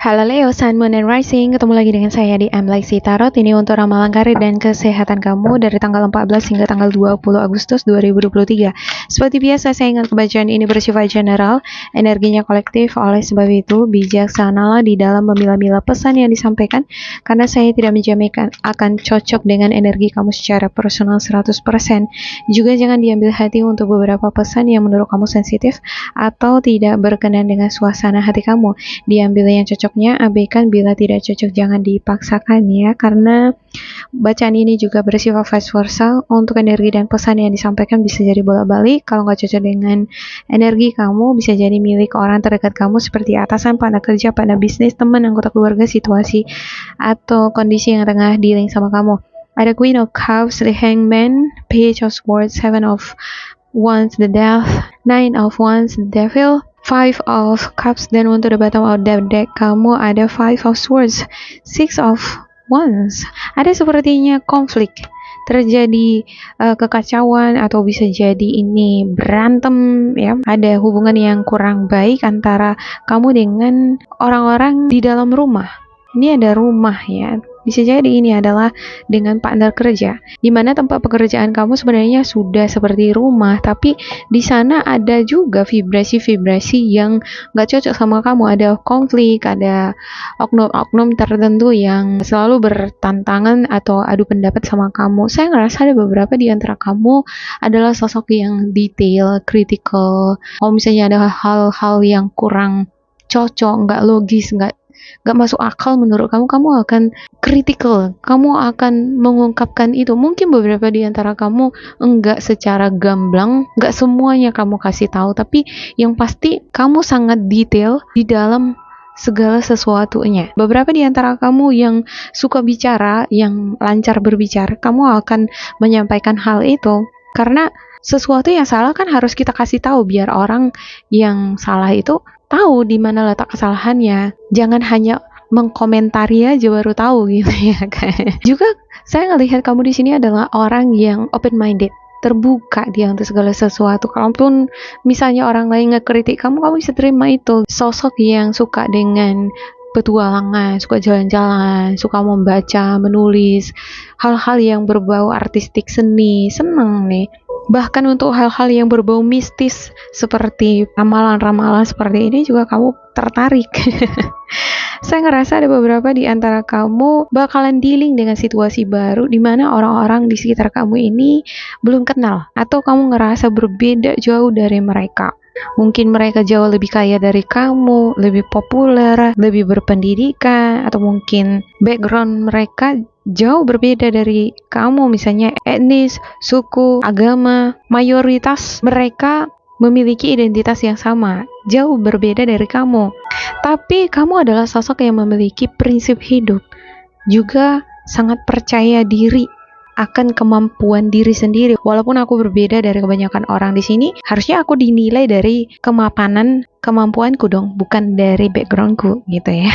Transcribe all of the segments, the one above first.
Halo Leo, Sun, Moon, and Rising. Ketemu lagi dengan saya di Lexi Tarot. Ini untuk ramalan karir dan kesehatan kamu dari tanggal 14 hingga tanggal 20 Agustus 2023. Seperti biasa, saya ingat pembacaan ini bersifat general, energinya kolektif. Oleh sebab itu, bijaksanalah di dalam memilah-milah pesan yang disampaikan, karena saya tidak menjamin akan cocok dengan energi kamu secara personal 100%. Juga jangan diambil hati untuk beberapa pesan yang menurut kamu sensitif atau tidak berkenan dengan suasana hati kamu. Diambil yang cocoknya, abaikan bila tidak cocok, jangan dipaksakan ya, karena bacaan ini juga bersifat vice versa. Untuk energi dan pesan yang disampaikan bisa jadi bolak-balik. Kalau nggak cocok dengan energi kamu, bisa jadi milik orang terdekat kamu seperti atasan, partner kerja, partner bisnis, teman, anggota keluarga, situasi atau kondisi yang tengah dealing sama kamu. Ada Queen of Cups, The Hangman, Page of Swords, Seven of Wands, The Death, Nine of Wands, The Devil, Five of Cups, dan untuk the bottom of the deck kamu ada Five of Swords, Six of Wands. Ada sepertinya konflik terjadi, kekacauan, atau bisa jadi ini berantem ya. Ada hubungan yang kurang baik antara kamu dengan orang-orang di dalam rumah. Ini ada rumah ya. Bisa jadi ini adalah dengan partner kerja, di mana tempat pekerjaan kamu sebenarnya sudah seperti rumah, tapi di sana ada juga vibrasi-vibrasi yang nggak cocok sama kamu. Ada konflik, ada oknum-oknum tertentu yang selalu bertantangan atau adu pendapat sama kamu. Saya ngerasa ada beberapa di antara kamu adalah sosok yang detail, kritikal. Kalau misalnya ada hal-hal yang kurang cocok, nggak logis, nggak masuk akal menurut kamu, kamu akan kritikal, kamu akan mengungkapkan itu. Mungkin beberapa di antara kamu enggak secara gamblang, enggak semuanya kamu kasih tahu, tapi yang pasti kamu sangat detail di dalam segala sesuatunya. Beberapa di antara kamu yang suka bicara, yang lancar berbicara, kamu akan menyampaikan hal itu, karena sesuatu yang salah kan harus kita kasih tahu biar orang yang salah itu tahu di mana letak kesalahannya. Jangan hanya mengkomentari aja baru tahu gitu ya kan. Juga saya ngelihat kamu di sini adalah orang yang open minded, terbuka dia untuk segala sesuatu. Kalaupun misalnya orang lain ngekritik kamu, kamu bisa terima itu. Sosok yang suka dengan petualangan, suka jalan-jalan, suka membaca, menulis, hal-hal yang berbau artistik, seni, seneng nih. Bahkan untuk hal-hal yang berbau mistis seperti ramalan-ramalan seperti ini juga kamu tertarik. Saya ngerasa ada beberapa di antara kamu bakalan dealing dengan situasi baru di mana orang-orang di sekitar kamu ini belum kenal, atau kamu ngerasa berbeda jauh dari mereka. Mungkin mereka jauh lebih kaya dari kamu, lebih populer, lebih berpendidikan, atau mungkin background mereka jauh berbeda dari kamu, misalnya etnis, suku, agama. Mayoritas mereka memiliki identitas yang sama, jauh berbeda dari kamu. Tapi kamu adalah sosok yang memiliki prinsip hidup, juga sangat percaya diri akan kemampuan diri sendiri. Walaupun aku berbeda dari kebanyakan orang di sini, harusnya aku dinilai dari kemampuanku dong, bukan dari backgroundku gitu ya.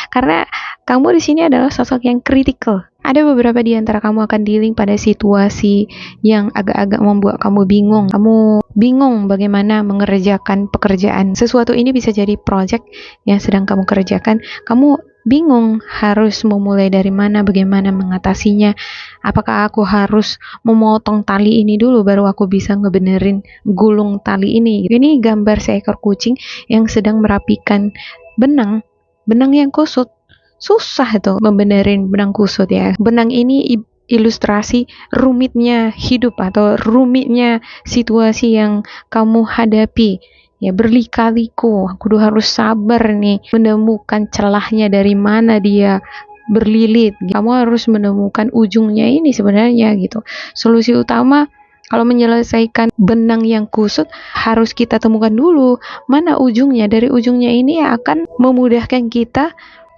Karena kamu di sini adalah sosok yang kritikal. Ada beberapa di antara kamu akan dealing pada situasi yang agak-agak membuat kamu bingung. Kamu bingung bagaimana mengerjakan pekerjaan. Sesuatu ini bisa jadi project yang sedang kamu kerjakan. Kamu bingung harus memulai dari mana, bagaimana mengatasinya. Apakah aku harus memotong tali ini dulu baru aku bisa ngebenerin gulung tali ini. Ini gambar seekor kucing yang sedang merapikan benang yang kusut. Susah itu membenerin benang kusut ya. Benang ini ilustrasi rumitnya hidup atau rumitnya situasi yang kamu hadapi. Ya, berlika-liku, kudu harus sabar nih menemukan celahnya dari mana dia berlilit. Kamu harus menemukan ujungnya ini sebenarnya gitu. Solusi utama kalau menyelesaikan benang yang kusut harus kita temukan dulu mana ujungnya. Dari ujungnya ini akan memudahkan kita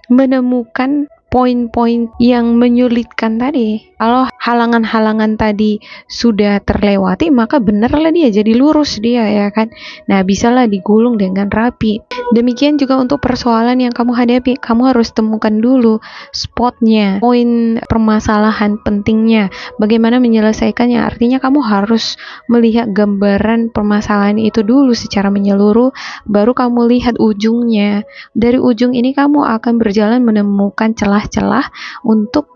menemukan poin-poin yang menyulitkan tadi. Kalau halangan-halangan tadi sudah terlewati, maka benarlah dia jadi lurus dia, ya kan. Nah, bisalah digulung dengan rapi. Demikian juga untuk persoalan yang kamu hadapi, kamu harus temukan dulu spotnya, poin permasalahan pentingnya, bagaimana menyelesaikannya. Artinya kamu harus melihat gambaran permasalahan itu dulu secara menyeluruh, baru kamu lihat ujungnya. Dari ujung ini kamu akan berjalan menemukan celah-celah untuk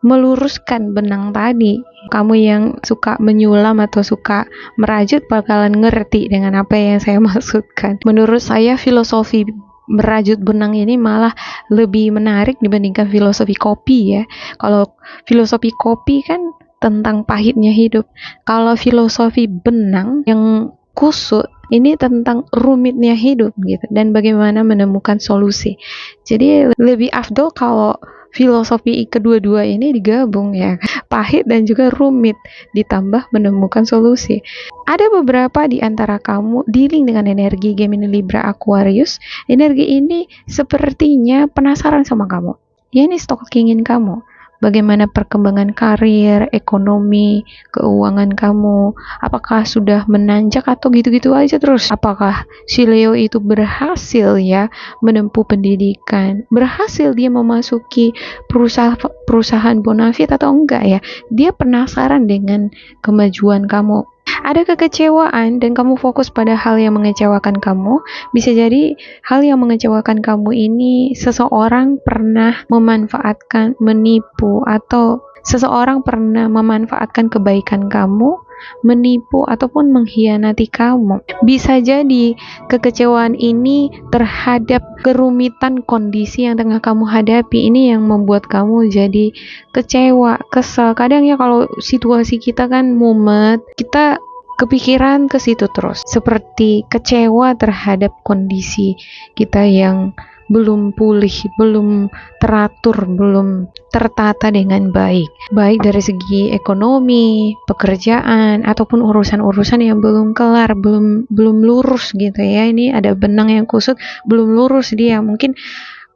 meluruskan benang tadi. Kamu yang suka menyulam atau suka merajut bakalan ngerti dengan apa yang saya maksudkan. Menurut saya filosofi merajut benang ini malah lebih menarik dibandingkan filosofi kopi ya. Kalau filosofi kopi kan tentang pahitnya hidup. Kalau filosofi benang yang kusut ini tentang rumitnya hidup gitu dan bagaimana menemukan solusi. Jadi lebih afdol kalau filosofi kedua-dua ini digabung ya, pahit dan juga rumit ditambah menemukan solusi. Ada beberapa di antara kamu dealing dengan energi Gemini, Libra, Aquarius. Energi ini sepertinya penasaran sama kamu. Ya, ini stalkingin kamu. Bagaimana perkembangan karir, ekonomi, keuangan kamu, apakah sudah menanjak atau gitu-gitu aja terus? Apakah si Leo itu berhasil ya menempuh pendidikan, berhasil dia memasuki perusahaan bonafit atau enggak ya? Dia penasaran dengan kemajuan kamu. Ada kekecewaan dan kamu fokus pada hal yang mengecewakan kamu. Bisa jadi hal yang mengecewakan kamu ini seseorang pernah memanfaatkan, menipu, atau seseorang pernah memanfaatkan kebaikan kamu, menipu ataupun mengkhianati kamu. Bisa jadi kekecewaan ini terhadap kerumitan kondisi yang tengah kamu hadapi. Ini yang membuat kamu jadi kecewa, kesal. Kadang ya kalau situasi kita kan mumet, kita kepikiran ke situ terus, seperti kecewa terhadap kondisi kita yang belum pulih, belum teratur, belum tertata dengan baik dari segi ekonomi, pekerjaan, ataupun urusan-urusan yang belum kelar, belum lurus gitu ya. Ini ada benang yang kusut, belum lurus dia. Mungkin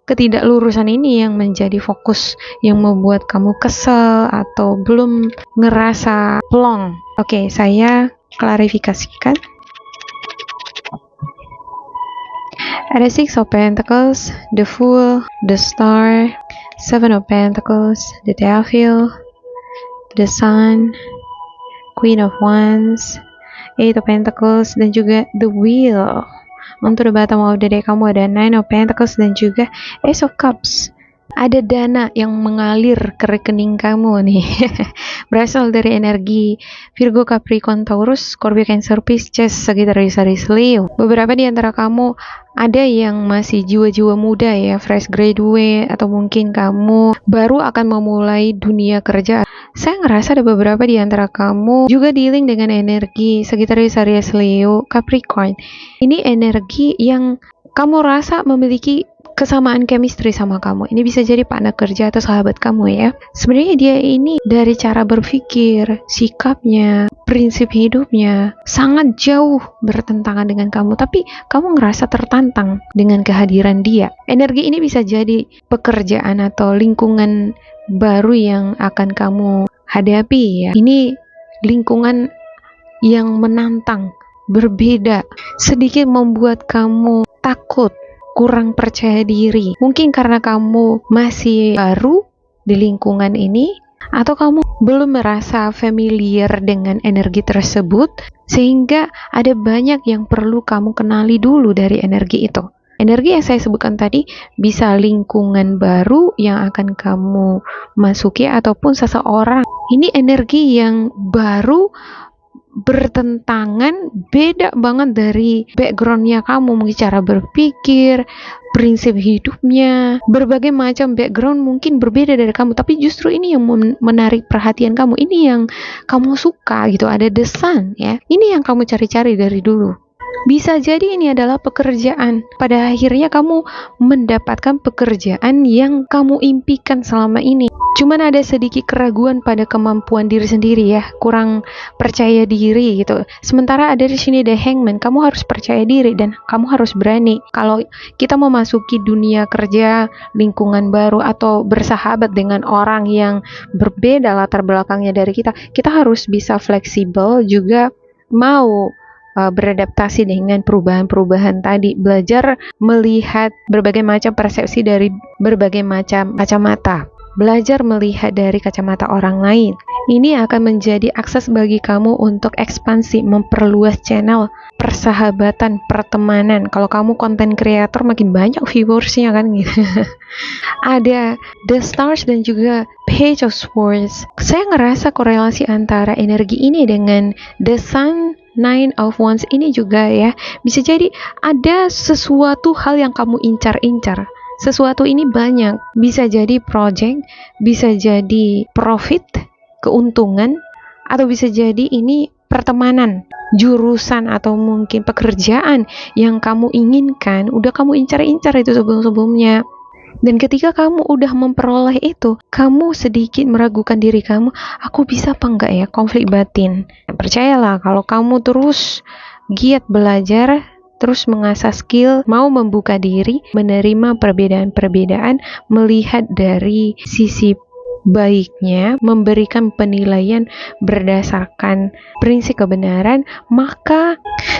ketidaklurusan ini yang menjadi fokus yang membuat kamu kesel atau belum ngerasa plong. Oke, saya klarifikasikan. Ada Six of Pentacles, the Fool, the Star, Seven of Pentacles, the Devil, the Sun, Queen of Wands, Eight of Pentacles, dan juga the Wheel. Untuk the bottom of the deck kamu ada Nine of Pentacles dan juga Ace of Cups. Ada dana yang mengalir ke rekening kamu nih. Berasal dari energi Virgo, Capricorn, Taurus, Scorpio, Cancer, Pisces, Sagittarius, Aries, Leo. Beberapa di antara kamu ada yang masih jiwa-jiwa muda ya, fresh graduate, atau mungkin kamu baru akan memulai dunia kerja. Saya ngerasa ada beberapa di antara kamu juga dealing dengan energi Sagittarius, Aries, Leo, Capricorn. Ini energi yang kamu rasa memiliki kesamaan chemistry sama kamu. Ini bisa jadi partner kerja atau sahabat kamu ya. Sebenarnya dia ini dari cara berpikir, sikapnya, prinsip hidupnya sangat jauh bertentangan dengan kamu, tapi kamu ngerasa tertantang dengan kehadiran dia. Energi ini bisa jadi pekerjaan atau lingkungan baru yang akan kamu hadapi ya. Ini lingkungan yang menantang, berbeda, sedikit membuat kamu takut, kurang percaya diri. Mungkin karena kamu masih baru di lingkungan ini, atau kamu belum merasa familiar dengan energi tersebut, sehingga ada banyak yang perlu kamu kenali dulu dari energi itu. Energi yang saya sebutkan tadi bisa lingkungan baru yang akan kamu masuki ataupun seseorang. Ini energi yang baru, bertentangan, beda banget dari backgroundnya kamu, mungkin cara berpikir, prinsip hidupnya, berbagai macam background mungkin berbeda dari kamu, tapi justru ini yang menarik perhatian kamu, ini yang kamu suka gitu. Ada the sun ya, ini yang kamu cari-cari dari dulu. Bisa jadi ini adalah pekerjaan. Pada akhirnya kamu mendapatkan pekerjaan yang kamu impikan selama ini. Cuman ada sedikit keraguan pada kemampuan diri sendiri ya, kurang percaya diri gitu. Sementara ada di sini The Hangman, kamu harus percaya diri dan kamu harus berani. Kalau kita memasuki dunia kerja, lingkungan baru atau bersahabat dengan orang yang berbeda latar belakangnya dari kita harus bisa fleksibel juga mau beradaptasi dengan perubahan-perubahan tadi, belajar melihat berbagai macam persepsi dari berbagai macam kacamata, belajar melihat dari kacamata orang lain. Ini akan menjadi akses bagi kamu untuk ekspansi, memperluas channel persahabatan, pertemanan. Kalau kamu konten kreator makin banyak viewersnya kan gitu. Ada The Stars dan juga Page of Swords. Saya ngerasa korelasi antara energi ini dengan The Sun, Nine of Wands ini juga ya. Bisa jadi ada sesuatu hal yang kamu incar-incar. Sesuatu ini banyak. Bisa jadi project, bisa jadi profit, keuntungan, atau bisa jadi ini pertemanan, jurusan atau mungkin pekerjaan yang kamu inginkan, udah kamu incar-incar itu sebelum-sebelumnya. Dan ketika kamu udah memperoleh itu, kamu sedikit meragukan diri kamu, aku bisa apa enggak ya, konflik batin. Percayalah, kalau kamu terus giat belajar, terus mengasah skill, mau membuka diri, menerima perbedaan-perbedaan, melihat dari sisi baiknya, memberikan penilaian berdasarkan prinsip kebenaran, maka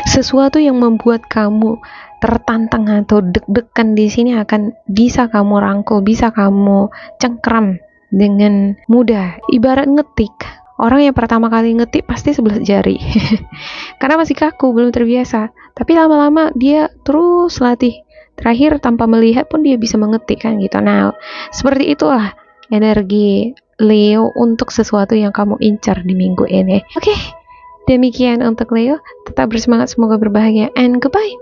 sesuatu yang membuat kamu tertantang atau deg-degan di sini akan bisa kamu rangkul, bisa kamu cengkram dengan mudah. Ibarat ngetik, orang yang pertama kali ngetik pasti sebelah jari karena masih kaku, belum terbiasa, tapi lama-lama dia terus latih, terakhir tanpa melihat pun dia bisa mengetik kan gitu. Nah, seperti itulah energi Leo untuk sesuatu yang kamu incar di minggu ini. Oke, demikian untuk Leo. Tetap bersemangat, semoga berbahagia, and goodbye.